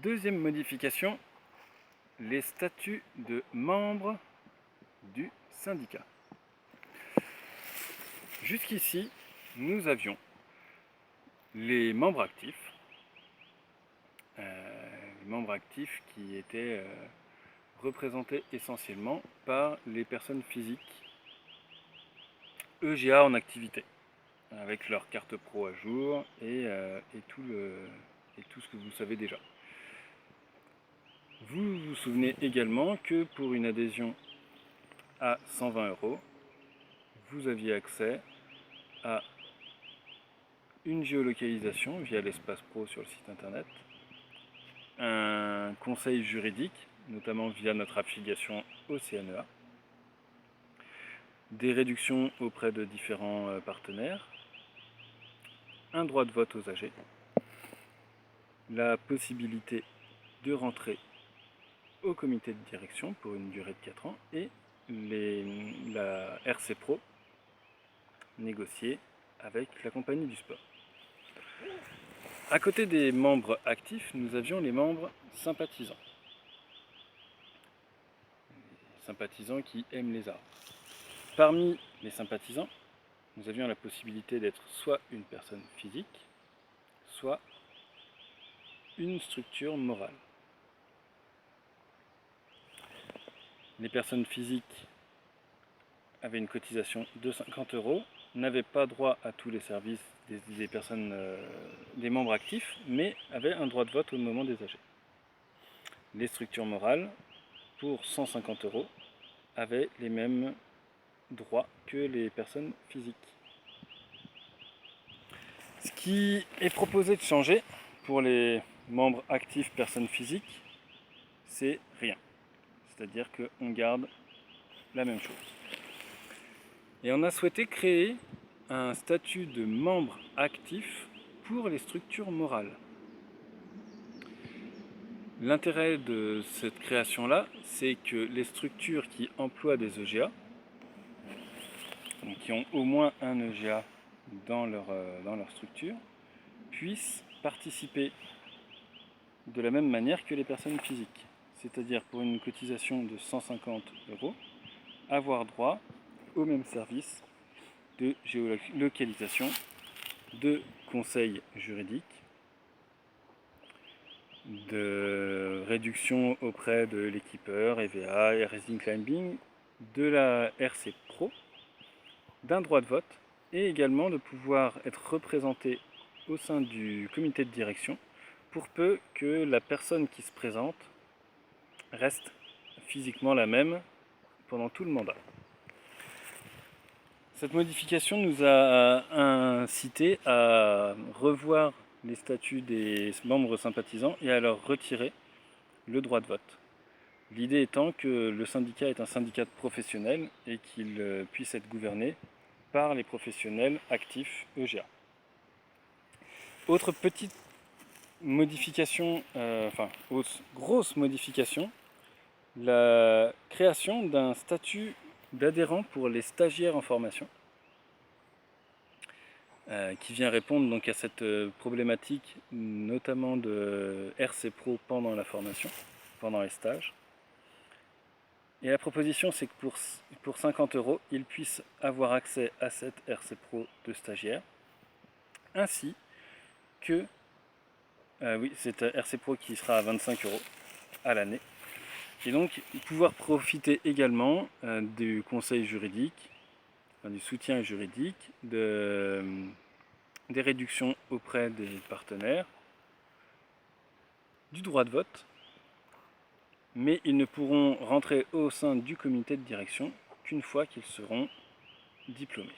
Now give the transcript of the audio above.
Deuxième modification, les statuts de membres du syndicat. Jusqu'ici, nous avions les membres actifs, qui étaient représentés essentiellement par les personnes physiques EGA en activité, avec leur carte pro à jour et tout ce que vous savez déjà. Vous vous souvenez également que pour une adhésion à 120 €, vous aviez accès à une géolocalisation via l'espace pro sur le site internet, un conseil juridique, notamment via notre affiliation au CNEA, des réductions auprès de différents partenaires, un droit de vote aux âgés, la possibilité de rentrer au comité de direction pour une durée de 4 ans et la RC Pro négociée avec la compagnie du sport. À côté des membres actifs, nous avions les membres sympathisants. Les sympathisants qui aiment les arts. Parmi les sympathisants, nous avions la possibilité d'être soit une personne physique, soit une structure morale. Les personnes physiques avaient une cotisation de 50 €, n'avaient pas droit à tous les services des membres actifs, mais avaient un droit de vote au moment des AG. Les structures morales, pour 150 €, avaient les mêmes droits que les personnes physiques. Ce qui est proposé de changer pour les membres actifs personnes physiques, c'est rien. C'est-à-dire qu'on garde la même chose. Et on a souhaité créer un statut de membre actif pour les structures morales. L'intérêt de cette création-là, c'est que les structures qui emploient des EGA, donc qui ont au moins un EGA dans leur structure, puissent participer de la même manière que les personnes physiques. C'est-à-dire pour une cotisation de 150 €, avoir droit au même service de géolocalisation, de conseil juridique, de réduction auprès de l'équipeur, EVA, Rising Climbing, de la RC Pro, d'un droit de vote et également de pouvoir être représenté au sein du comité de direction pour peu que la personne qui se présente reste physiquement la même pendant tout le mandat. Cette modification nous a incité à revoir les statuts des membres sympathisants et à leur retirer le droit de vote. L'idée étant que le syndicat est un syndicat professionnel et qu'il puisse être gouverné par les professionnels actifs EGA. Autre petite modification, grosse modification, la création d'un statut d'adhérent pour les stagiaires en formation, qui vient répondre donc à cette problématique, notamment de RC Pro pendant la formation, pendant les stages. Et la proposition, c'est que pour 50 €, ils puissent avoir accès à cette RC Pro de stagiaire, ainsi que, cette RC Pro qui sera à 25 € à l'année, et donc pouvoir profiter également du conseil juridique, du soutien juridique, des réductions auprès des partenaires, du droit de vote, mais ils ne pourront rentrer au sein du comité de direction qu'une fois qu'ils seront diplômés.